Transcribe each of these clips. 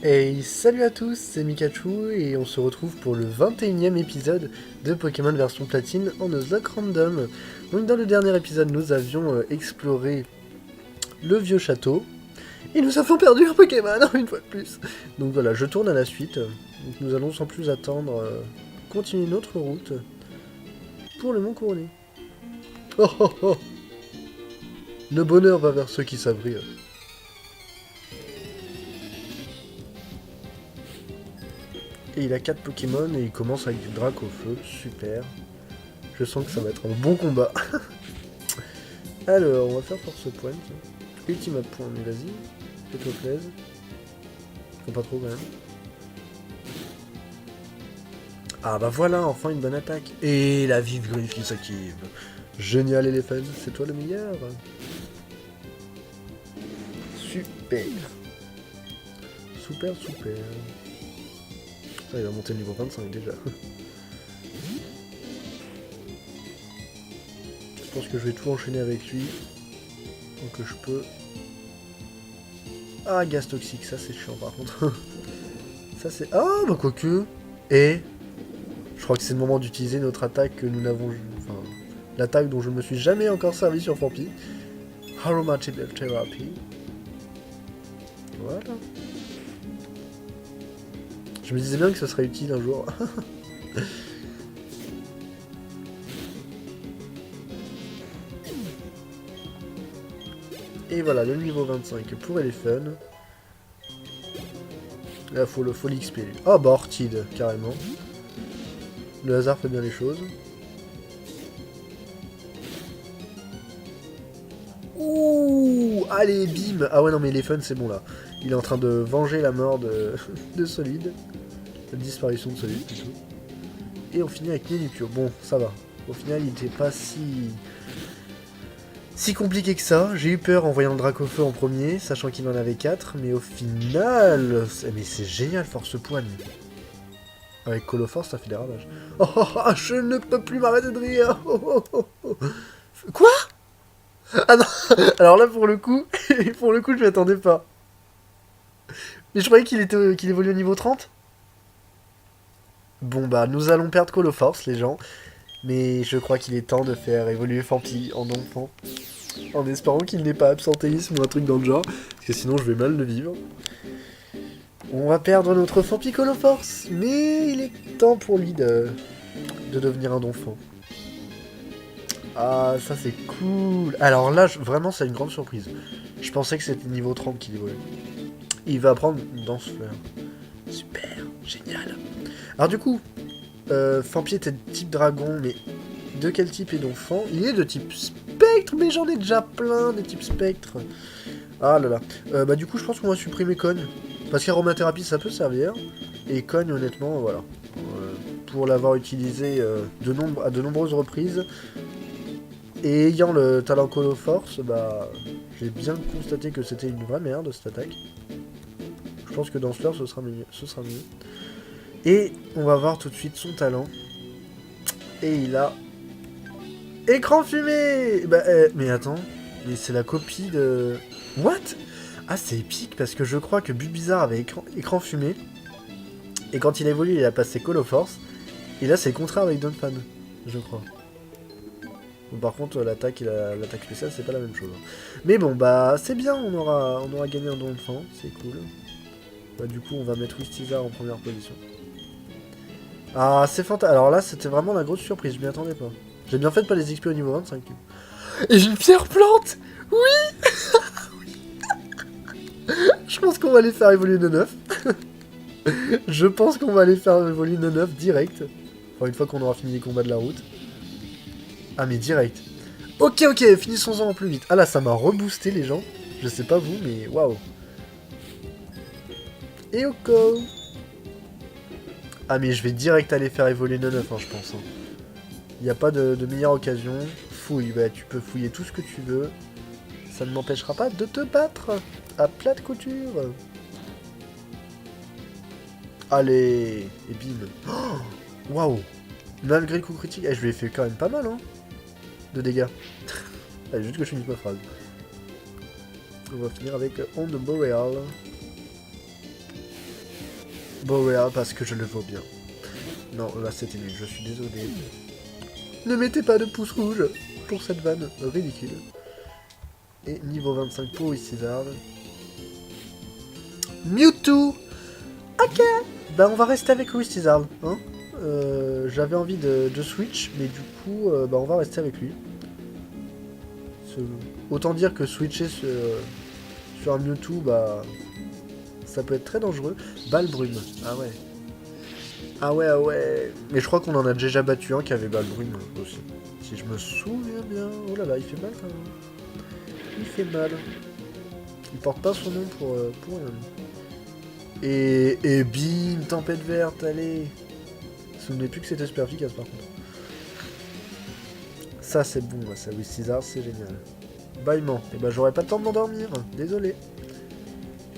Hey, salut à tous, c'est Mikachu et on se retrouve pour le 21e épisode de Pokémon version platine en Nuzlocke Random. Donc dans le dernier épisode, nous avions exploré le vieux château et nous avons perdu un Pokémon une fois de plus. Donc voilà, je tourne à la suite. Donc nous allons sans plus attendre continuer notre route pour le Mont Couronné. Oh oh oh! Le bonheur va vers ceux qui savent rire. Et il a 4 Pokémon et il commence avec du Dracofeu, super. Je sens que ça va être un bon combat. Alors, on va faire Force Point. Ultimate Point, mais vas-y, fais-toi plaisir. Faut pas trop quand même. Ah bah voilà, enfin une bonne attaque. Et la vive griffe qui s'active. Génial Elephant, c'est toi le meilleur. Super. Super, super. Ça, il va monter le niveau 25 déjà. Je pense que je vais tout enchaîner avec lui. Donc je peux... Ah, gaz toxique, ça c'est chiant par contre. Ça c'est... Ah, bah quoique. Et... Je crois que c'est le moment d'utiliser notre attaque que nous n'avons... Enfin, l'attaque dont je ne me suis jamais encore servi sur Fampi. Aromatic Therapy. Voilà. Je me disais bien que ce serait utile un jour. Et voilà, le niveau 25 pour Elephant. Là, faut l'XP lui. Ah bah, Orchid, carrément. Le hasard fait bien les choses. Ouh, allez, bim. Ah ouais, non, mais Elephant, c'est bon, là. Il est en train de venger la mort de, de Solide. La disparition de Solide, plutôt. Et on finit avec Nenukio. Bon, ça va. Au final, il n'était pas si compliqué que ça. J'ai eu peur en voyant le Dracofeu en premier, sachant qu'il en avait 4. Mais au final... Mais c'est génial, Force Poigne. Avec Coloforce, ça fait des ravages. Oh, oh, oh, je ne peux plus m'arrêter de rire. Oh, oh, oh. Quoi? Ah non. Alors là, pour le coup, je m'y attendais pas. Mais je croyais qu'il évoluait au niveau 30. Bon bah, nous allons perdre Coloforce, les gens. Mais je crois qu'il est temps de faire évoluer Fampi en enfant. En espérant qu'il n'ait pas absentéisme ou un truc dans le genre. Parce que sinon, je vais mal le vivre. On va perdre notre Fampi Coloforce. Mais il est temps pour lui de devenir un enfant. Ah, ça c'est cool. Alors là, vraiment, c'est une grande surprise. Je pensais que c'était niveau 30 qu'il évolue. Il va apprendre Dansefleur. Super, génial. Alors du coup, Fampi était de type dragon, mais de quel type est d'enfant? Il est de type spectre, mais j'en ai déjà plein de type spectre. Ah là là. Bah du coup, je pense qu'on va supprimer Cogne. Parce qu'aromathérapie, ça peut servir. Et Cogne, honnêtement, voilà. Pour l'avoir utilisé à de nombreuses reprises, et ayant le talent Coloforce, bah, j'ai bien constaté que c'était une vraie merde cette attaque. Je pense que dans ce ce sera mieux. Et on va voir tout de suite son talent. Et il a... Écran fumé. Bah, mais attends, mais c'est la copie de... What? Ah, c'est épique parce que je crois que Bulbizarre avait écran fumé. Et quand il évolue, il a passé Coloforce. Et là, c'est le contraire avec Donphan, je crois. Bon, par contre, l'attaque spéciale, c'est pas la même chose. Mais bon, bah, c'est bien, on aura gagné un don de fin, c'est cool. Bah, du coup, on va mettre Wistizar en première position. Ah, c'est fantastique. Alors là, c'était vraiment la grosse surprise, je m'y attendais pas. J'ai bien fait de pas les XP au niveau 25. Et j'ai une pierre plante. Oui. Je pense qu'on va les faire évoluer de 9. Je pense qu'on va les faire évoluer de 9 direct. Enfin, une fois qu'on aura fini les combats de la route. Ah, mais direct. Ok, ok, finissons-en plus vite. Ah là, ça m'a reboosté, les gens. Je sais pas vous, mais waouh. Et Oko. Ah, mais je vais direct aller faire évoluer le 9, hein, je pense. Il n'y a pas de meilleure occasion. Fouille, bah, tu peux fouiller tout ce que tu veux. Ça ne m'empêchera pas de te battre à plate couture. Allez. Et bim. Oh, waouh. Malgré le coup critique, je lui ai fait quand même pas mal, hein, de dégâts. Allez, juste que je finisse ma phrase. On va finir avec On the Boreal. Bon, ouais, parce que je le vaux bien. Non, là, c'était nul, je suis désolé. Ne mettez pas de pouce rouge pour cette vanne ridicule. Et niveau 25 pour Wizard. Mewtwo. Ok. Bah, on va rester avec Wizard, hein. J'avais envie de switch, mais du coup, bah, on va rester avec lui. Autant dire que switcher sur un Mewtwo, bah, ça peut être très dangereux. Balle brume. Ah ouais. Ah ouais, ah ouais. Mais je crois qu'on en a déjà battu un qui avait balle brume aussi. Si je me souviens bien. Oh là là, il fait mal quand même. Il fait mal. Il porte pas son nom pour rien. Et bim, tempête verte, allez. Je me souvenais plus que c'était super efficace par contre. Ça c'est bon, ça oui, César, c'est génial. Bâillement. Et bah j'aurais pas le temps de m'endormir, désolé.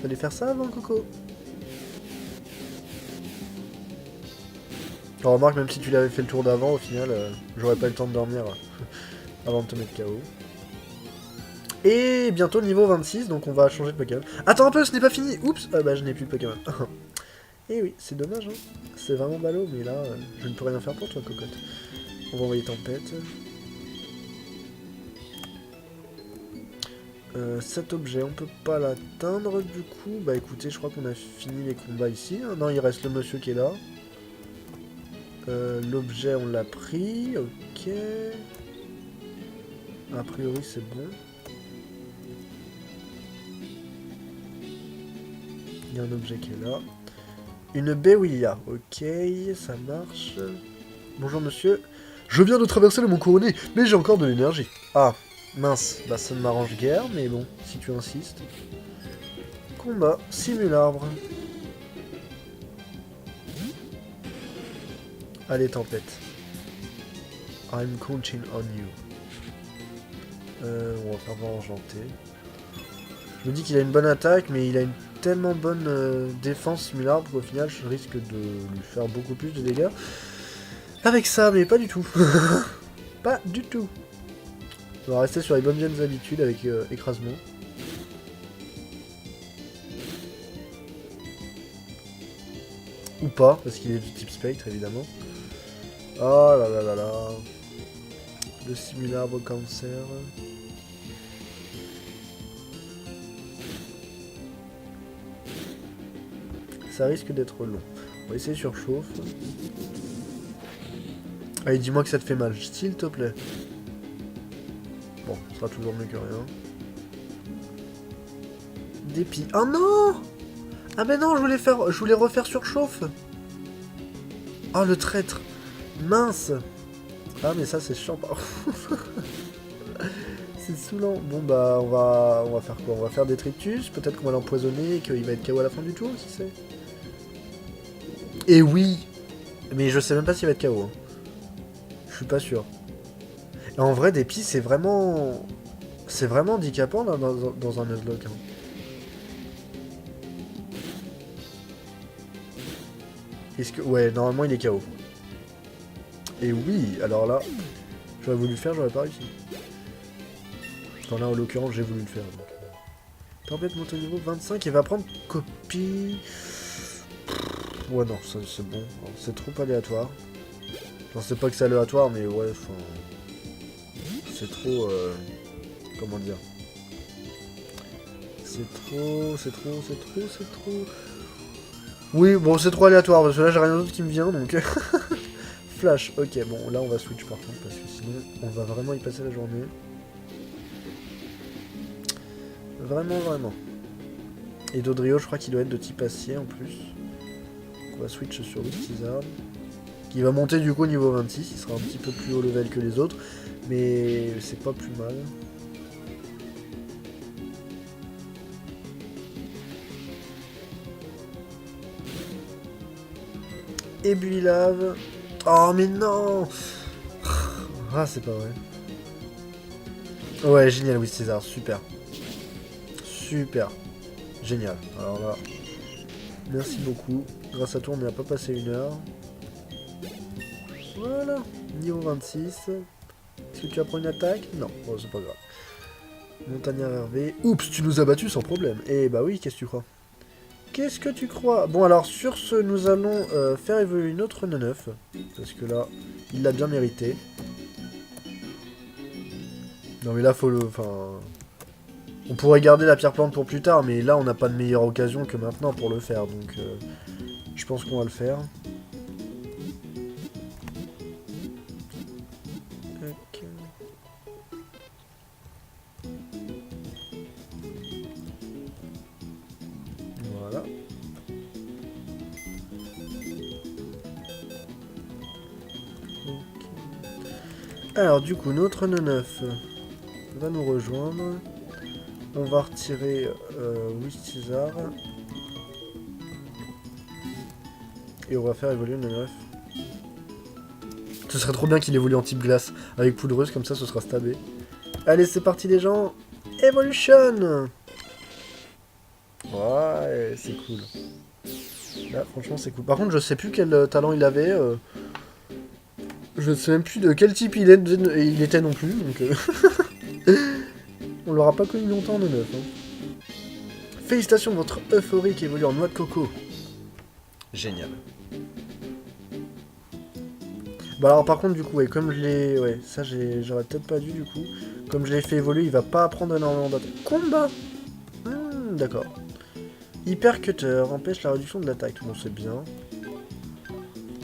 Fallait faire ça avant, Coco. Alors, remarque, même si tu l'avais fait le tour d'avant, au final, j'aurais pas eu le temps de dormir avant de te mettre KO. Et bientôt le niveau 26, donc on va changer de Pokémon. Attends un peu, ce n'est pas fini. Oups, bah je n'ai plus de Pokémon. Et oui, c'est dommage, hein. C'est vraiment ballot, mais là, je ne peux rien faire pour toi, cocotte. On va envoyer Tempête. Cet objet, on peut pas l'atteindre du coup. Bah écoutez, je crois qu'on a fini les combats ici. Non, il reste le monsieur qui est là. L'objet, on l'a pris. Ok. A priori, c'est bon. Il y a un objet qui est là. Une Bewillia. Ok, ça marche. Bonjour monsieur. Je viens de traverser le mont couronné, mais j'ai encore de l'énergie. Ah, mince. Bah ça ne m'arrange guère, mais bon, si tu insistes. Combat, Simularbre. Allez, tempête. I'm counting on you. On va faire voir enchanté. Je me dis qu'il a une bonne attaque, mais il a une tellement bonne défense Simularbre qu'au final, je risque de lui faire beaucoup plus de dégâts. Avec ça, mais pas du tout. Pas du tout. On va rester sur les bonnes vieilles habitudes avec écrasement. Ou pas, parce qu'il est du type spectre, évidemment. Oh là là là là. Le Simularbre cancer. Ça risque d'être long. On va essayer surchauffe. Allez, dis-moi que ça te fait mal, s'il te plaît. Bon, ce sera toujours mieux que rien. Dépit. Oh non! Ah mais non, je voulais refaire surchauffe. Oh le traître. Mince. Ah mais ça c'est chiant. C'est saoulant. Bon bah on va faire quoi? On va faire des trictus. Peut-être qu'on va l'empoisonner et qu'il va être KO à la fin du tour, qui sait. Et oui. Mais je sais même pas s'il va être KO. Hein. Je suis pas sûr. Et en vrai, Dépit, c'est vraiment... C'est vraiment handicapant là, dans un Nuzlocke. Hein. Est-ce que... Ouais, normalement, il est KO. Et oui, alors là... J'aurais voulu le faire, j'aurais pas réussi. Enfin là, en l'occurrence, j'ai voulu le faire. Donc. Tempête monte au niveau 25 et va prendre copie... Ouais, non, ça c'est bon. C'est trop aléatoire. Je sais pas que c'est aléatoire, mais ouais, enfin... C'est trop... Comment dire? C'est trop... Oui, bon, c'est trop aléatoire, parce que là, j'ai rien d'autre qui me vient, donc... Flash, ok, bon, là, on va switch par contre, parce que sinon, on va vraiment y passer la journée. Vraiment, vraiment. Et Dodrio, je crois qu'il doit être de type acier, en plus. Donc, on va switch sur Wizard. Qui va monter, du coup, au niveau 26. Il sera un petit peu plus haut level que les autres. Mais c'est pas plus mal. Et Builave. Oh mais non. Ah c'est pas vrai. Ouais génial oui César, super. Super. Génial. Alors là. Merci beaucoup. Grâce à toi on n'a pas passé 1 heure. Voilà. Niveau 26. Est-ce que tu apprends une attaque? Non, oh, c'est pas grave. Montagnard Hervé. Oups, tu nous as battus sans problème. Eh bah oui, qu'est-ce que tu crois? Qu'est-ce que tu crois? Bon, alors, sur ce, nous allons faire évoluer une autre 9. Parce que là, il l'a bien mérité. Non, mais là, faut le... Enfin... On pourrait garder la pierre plante pour plus tard, mais là, on n'a pas de meilleure occasion que maintenant pour le faire. Donc, je pense qu'on va le faire. Ok. Voilà. Ok. Alors, du coup, notre 9 va nous rejoindre. On va retirer Wistizar. Et on va faire évoluer le 9. Ce serait trop bien qu'il évolue en type glace. Avec poudreuse, comme ça, ce sera stabé. Allez, c'est parti les gens. Evolution. Ouais, c'est cool. Là, franchement, c'est cool. Par contre, je sais plus quel talent il avait. Je sais même plus de quel type il était non plus. Donc, on l'aura pas connu longtemps en 9. Hein. Félicitations, votre euphorique évolue en noix de coco. Génial. Bah alors par contre du coup, ouais, comme je l'ai... Ouais, ça j'aurais peut-être pas dû du coup. Comme je l'ai fait évoluer, il va pas apprendre énormément d'attaque. Combat. D'accord. Hyper cutter, empêche la réduction de l'attaque. Bon c'est bien.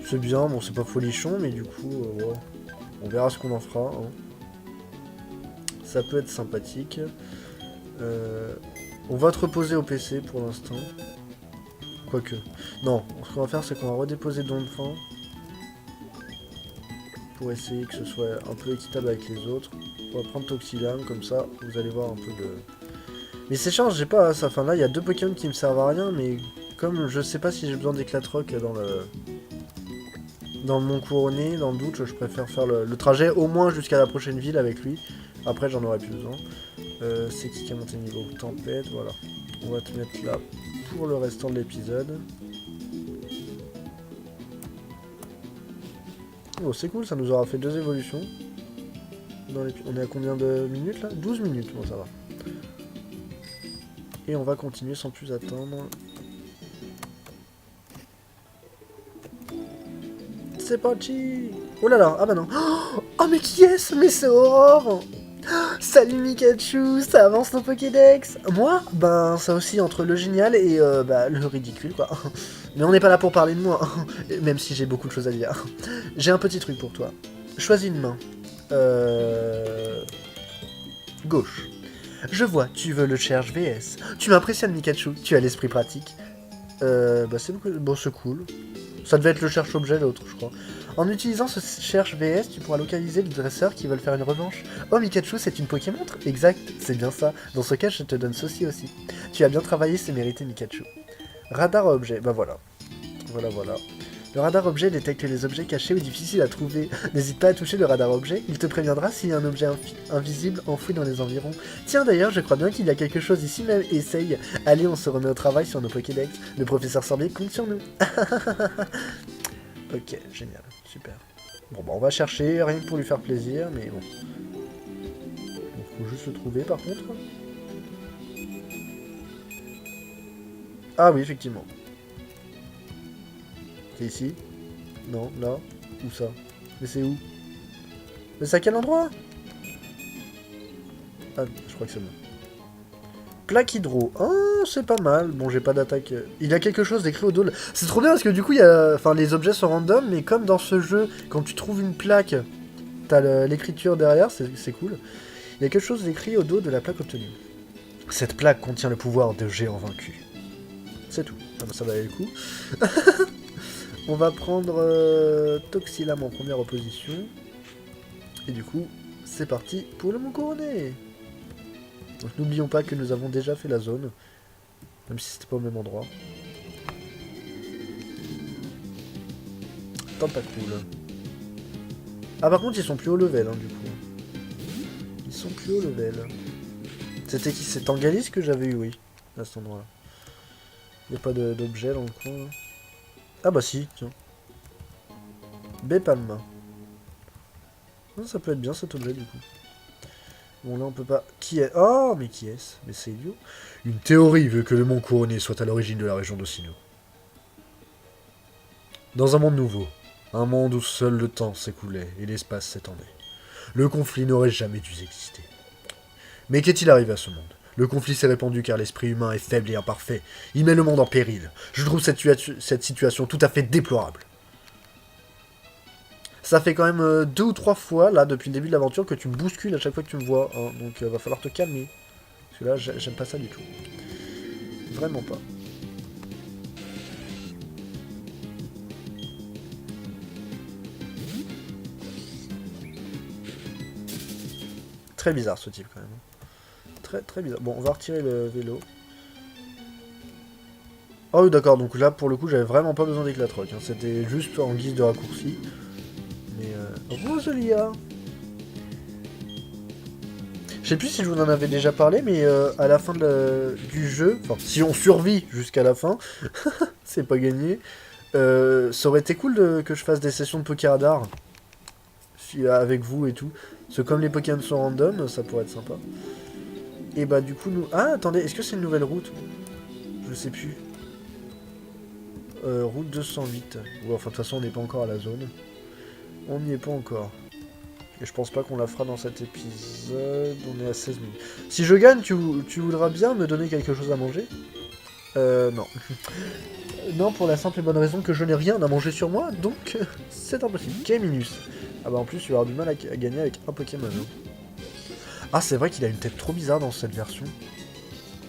C'est bien, bon c'est pas folichon, mais du coup, ouais. On verra ce qu'on en fera. Hein. Ça peut être sympathique. On va te reposer au PC pour l'instant. Quoique. Non, ce qu'on va faire c'est qu'on va redéposer Donphan. Pour essayer que ce soit un peu équitable avec les autres. On va prendre Toxilame, comme ça, vous allez voir un peu de... Mais c'est chiant, j'ai pas ça. Enfin là, il y a deux Pokémon qui me servent à rien, mais comme je sais pas si j'ai besoin d'éclatroc dans mon couronné, dans le doute, je préfère faire le trajet au moins jusqu'à la prochaine ville avec lui. Après, j'en aurai plus besoin. C'est qui a monté niveau tempête, voilà. On va te mettre là pour le restant de l'épisode. Oh, c'est cool, ça nous aura fait 2 évolutions. On est à combien de minutes là? 12 minutes, bon ça va. Et on va continuer sans plus attendre. C'est parti! Oh là là, ah bah non. Oh mais qui est-ce? Mais c'est Aurore! Salut Mikachu, ça avance ton Pokédex? Moi? Ben ça aussi entre le génial et le ridicule quoi. Mais on n'est pas là pour parler de moi, même si j'ai beaucoup de choses à dire. J'ai un petit truc pour toi. Choisis une main. Gauche. Je vois, tu veux le cherche VS. Tu m'impressionnes Mikachu, tu as l'esprit pratique. C'est beaucoup... Bon, c'est cool. Ça devait être le cherche-objet l'autre, je crois. En utilisant ce cherche VS, tu pourras localiser les dresseurs qui veulent faire une revanche. Oh Mikachu, c'est une Pokémontre? Exact, c'est bien ça. Dans ce cas, je te donne ceci aussi. Tu as bien travaillé, c'est mérité Mikachu. Radar à objet, bah voilà. Voilà. Le radar objet détecte les objets cachés ou difficiles à trouver. N'hésite pas à toucher le radar objet, il te préviendra s'il y a un objet invisible enfoui dans les environs. Tiens d'ailleurs, je crois bien qu'il y a quelque chose ici même, essaye. Allez, on se remet au travail sur nos Pokédex. Le professeur Sorbier compte sur nous. Ok, génial, super. Bon bah on va chercher, rien que pour lui faire plaisir, mais bon. Il faut juste le trouver par contre. Ah oui, effectivement. C'est ici? Non, là? Où ça? Mais c'est où? Mais c'est à quel endroit? Ah, je crois que c'est bon. Plaque hydro. Oh, c'est pas mal. Bon, j'ai pas d'attaque. Il y a quelque chose d'écrit au dos. C'est trop bien parce que du coup, il y a... Enfin, les objets sont random, mais comme dans ce jeu, quand tu trouves une plaque, t'as l'écriture derrière, c'est cool. Il y a quelque chose d'écrit au dos de la plaque obtenue. Cette plaque contient le pouvoir de géant vaincu. C'est tout. Ah, bah, ça valait le coup. On va prendre Toxilame en première opposition. Et du coup, c'est parti pour le Mont Couronné. Donc n'oublions pas que nous avons déjà fait la zone. Même si c'était pas au même endroit. Tant pas cool. Ah par contre ils sont plus haut level du coup. Ils sont plus haut level. C'était qui? C'est Tangalis que j'avais eu, oui. À cet endroit là. Il n'y a pas d'objet dans le coin là. Ah bah si, tiens. Bepalma. Ça peut être bien cet objet du coup. Bon, là, on peut pas... Qui est... Oh, mais qui est-ce? Mais c'est idiot. Une théorie veut que le mont couronné soit à l'origine de la région d'Ossino. Dans un monde nouveau, un monde où seul le temps s'écoulait et l'espace s'étendait, le conflit n'aurait jamais dû exister. Mais qu'est-il arrivé à ce monde? Le conflit s'est répandu car l'esprit humain est faible et imparfait. Il met le monde en péril. Je trouve cette situation tout à fait déplorable. Ça fait quand même 2 ou 3 fois, là, depuis le début de l'aventure, que tu me bouscules à chaque fois que tu me vois. Hein. Donc, va falloir te calmer. Parce que là, j'aime pas ça du tout. Vraiment pas. Très bizarre, ce type, quand même. Très, très bizarre. Bon, on va retirer le vélo. Ah oui, d'accord. Donc là, pour le coup, j'avais vraiment pas besoin d'éclatroc. Hein. C'était juste en guise de raccourci. Mais Rosalia. Je sais plus si je vous en avais déjà parlé, mais à la fin du jeu, enfin, si on survit jusqu'à la fin, c'est pas gagné, ça aurait été cool que je fasse des sessions de Pokéradar avec vous et tout. Parce que comme les Pokémon sont random, ça pourrait être sympa. Et bah du coup, nous... Ah, attendez, est-ce que c'est une nouvelle route? Je sais plus. Route 208. Ouais, enfin, de toute façon, on n'est pas encore à la zone. On n'y est pas encore. Et je pense pas qu'on la fera dans cet épisode. On est à 16 minutes. Si je gagne, tu voudras bien me donner quelque chose à manger? Non. Non, pour la simple et bonne raison que je n'ai rien à manger sur moi, donc c'est impossible. Keminus. Ah bah en plus, tu vas avoir du mal à gagner avec un Pokémon. Hein. Ah, c'est vrai qu'il a une tête trop bizarre dans cette version.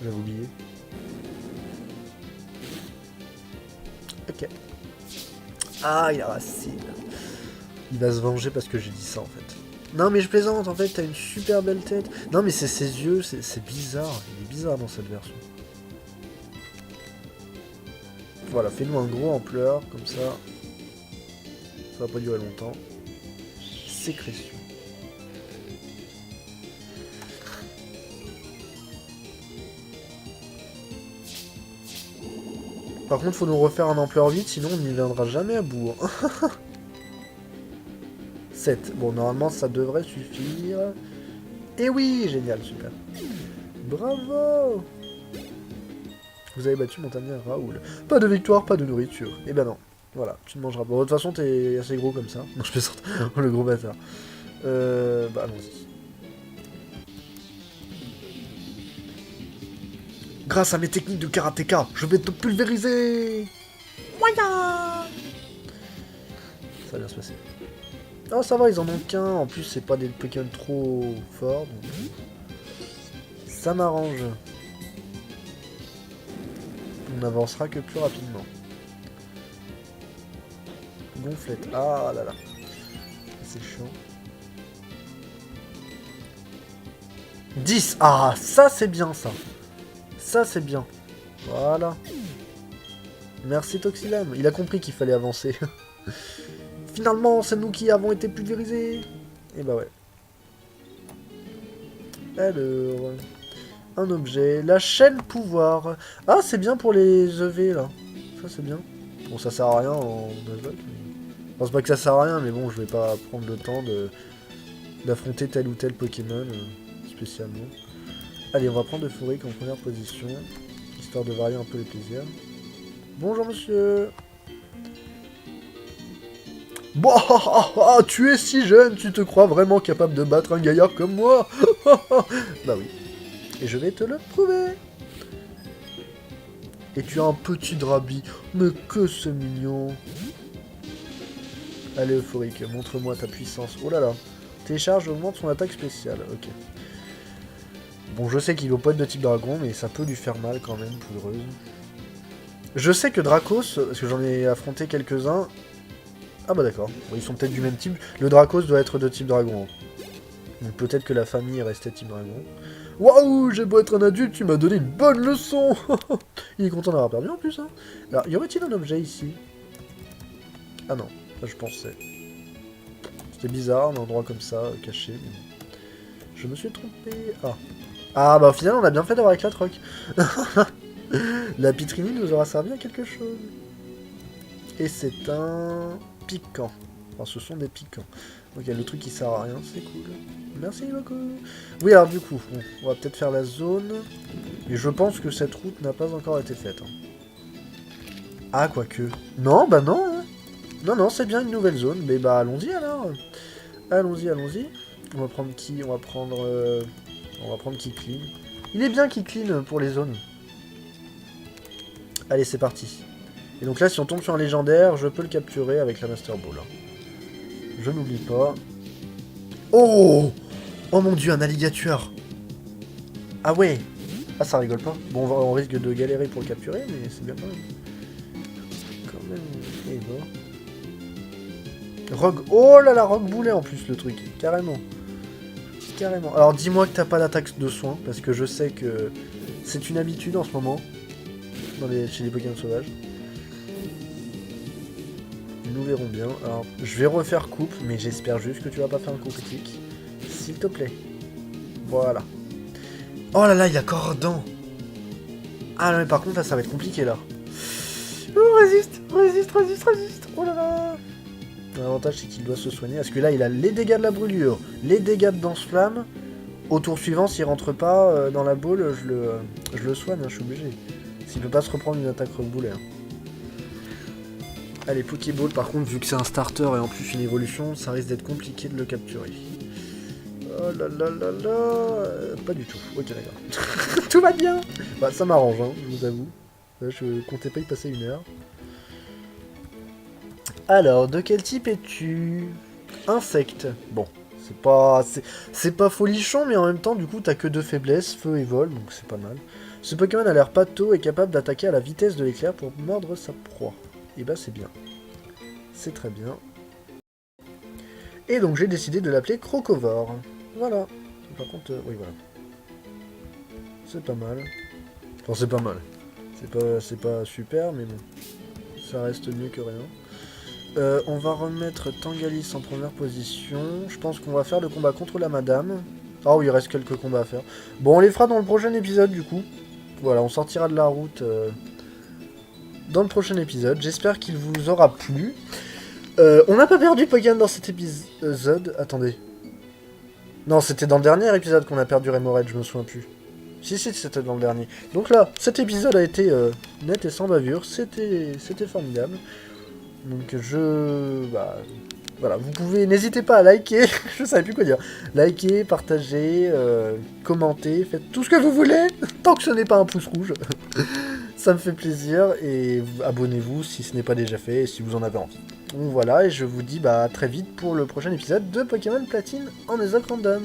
J'avais oublié. Ok. Ah, il a racine. Il va se venger parce que j'ai dit ça en fait. Non mais je plaisante, en fait, t'as une super belle tête. Non mais c'est ses yeux, c'est bizarre. Il est bizarre dans cette version. Voilà, fais-nous un gros ampleur, comme ça. Ça va pas durer longtemps. Sécrétion. Par contre, faut nous refaire un ampleur vite, sinon on n'y viendra jamais à bout. Hein. 7. Bon, normalement, ça devrait suffire. Et oui, génial, super. Bravo! Vous avez battu Montagnard Raoul. Pas de victoire, pas de nourriture. Eh ben non. Voilà, tu ne mangeras pas. Bon, de toute façon, t'es assez gros comme ça. Non, je plaisante. Le gros bâtard. Bah, allons-y. Grâce à mes techniques de karatéka, je vais te pulvériser. Voilà. Ça va bien se passer. Oh, ça va, ils en ont qu'un. En plus, c'est pas des Pokémon trop forts. Donc... ça m'arrange. On n'avancera que plus rapidement. Gonflette. Ah là là. C'est chiant. 10. Ah, ça c'est bien ça. Ça c'est bien. Voilà. Merci Toxilam. Il a compris qu'il fallait avancer. Finalement, c'est nous qui avons été pulvérisés. Et bah ouais. Alors... un objet. La chaîne pouvoir. Ah, c'est bien pour les EV, là. Ça, c'est bien. Bon, ça sert à rien en Nuzlocke. Mais... je pense pas que ça sert à rien, mais bon, je vais pas prendre le temps d'affronter tel ou tel Pokémon spécialement. Allez, on va prendre le Furic en première position, histoire de varier un peu les plaisirs. Bonjour, monsieur. Bon, tu es si jeune, tu te crois vraiment capable de battre un gaillard comme moi? Bah oui. Et je vais te le prouver. Et tu as un petit Drabi. Mais que c'est mignon. Allez, Euphorique, montre-moi ta puissance. Oh là là. Télécharge, augmente son attaque spéciale. Ok. Bon, je sais qu'il veut pas être de type dragon, mais ça peut lui faire mal quand même, poudreuse. Je sais que Dracos, parce que j'en ai affronté quelques-uns... ah bah d'accord. Bon, ils sont peut-être du même type. Le Dracos doit être de type dragon. Donc peut-être que la famille est restée type dragon. Waouh, j'ai beau être un adulte, tu m'as donné une bonne leçon. Il est content d'avoir perdu en plus. Hein. Alors, y aurait-il un objet ici? Ah non, ça je pensais. C'était bizarre, un endroit comme ça, caché. Mais... je me suis trompé. Ah. Ah bah au final, on a bien fait d'avoir éclatroc. La Pitrini nous aura servi à quelque chose. Et c'est un piquant. Alors, ce sont des piquants. Ok, le truc qui sert à rien, c'est cool. Merci beaucoup. Oui, alors du coup, bon, on va peut-être faire la zone. Et je pense que cette route n'a pas encore été faite. Hein. Ah, quoique. Non, bah non. Hein. Non, non, c'est bien une nouvelle zone. Mais bah, allons-y alors. Allons-y, allons-y. On va prendre qui? On va prendre qui clean. Il est bien qui clean pour les zones. Allez, c'est parti. Et donc là, si on tombe sur un légendaire, je peux le capturer avec la Master Ball. Je n'oublie pas. Oh! Oh mon dieu, un alligator! Ah ouais! Ah, ça rigole pas. Bon, on risque de galérer pour le capturer, mais c'est bien quand même. Quand même, il va. Rogue. Oh là là, Rogue Boulet en plus, le truc. Carrément. Carrément. Alors, dis-moi que t'as pas d'attaque de soins, parce que je sais que c'est une habitude en ce moment. Chez les Pokémon sauvages. Nous verrons bien. Alors, je vais refaire coupe, mais j'espère juste que tu vas pas faire un coup critique. S'il te plaît. Voilà. Oh là là, il a Cordant. Ah non, mais par contre, là, ça va être compliqué, là. Oh, résiste, résiste, résiste, résiste. Oh là là. L'avantage, c'est qu'il doit se soigner. Parce que là, il a les dégâts de la brûlure, les dégâts de danse-flamme. Au tour suivant, s'il rentre pas dans la boule, je le soigne, hein, je suis obligé. S'il peut pas se reprendre une attaque Rogue Boulet. Hein. Allez, Pokéball, par contre, vu que c'est un starter et en plus une évolution, ça risque d'être compliqué de le capturer. Oh là là là là... pas du tout. Ok, d'accord. Tout va bien. Bah, ça m'arrange, hein, je vous avoue. Là, je comptais pas y passer une heure. Alors, de quel type es-tu? Insecte. Bon, c'est pas folichon, mais en même temps, du coup, t'as que 2 faiblesses, feu et vol, donc c'est pas mal. Ce Pokémon a l'air pâteau et capable d'attaquer à la vitesse de l'éclair pour mordre sa proie. Et bah, c'est bien. C'est très bien. Et donc, j'ai décidé de l'appeler Crocovore. Voilà. Par contre, oui, voilà. C'est pas mal. Enfin, c'est pas mal. C'est pas super, mais bon. Ça reste mieux que rien. On va remettre Tangalis en première position. Je pense qu'on va faire le combat contre la madame. Ah oui, il reste quelques combats à faire. Bon, on les fera dans le prochain épisode, du coup. Voilà, on sortira de la route dans le prochain épisode. J'espère qu'il vous aura plu. On n'a pas perdu Pokémon dans cet épisode. Attendez. Non, c'était dans le dernier épisode qu'on a perdu Remoraid, je me souviens plus. Si, c'était dans le dernier. Donc là, cet épisode a été net et sans bavure. C'était formidable. Donc bah, voilà, vous pouvez, n'hésitez pas à liker, je savais plus quoi dire. Liker, partager, commenter, faites tout ce que vous voulez, tant que ce n'est pas un pouce rouge. Ça me fait plaisir, et abonnez-vous si ce n'est pas déjà fait, et si vous en avez envie. Donc voilà, et je vous dis bah, à très vite pour le prochain épisode de Pokémon Platine en Exoc Random.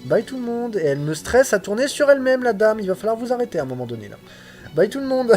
Bye tout le monde, et elle me stresse à tourner sur elle-même la dame, il va falloir vous arrêter à un moment donné là. Bye tout le monde.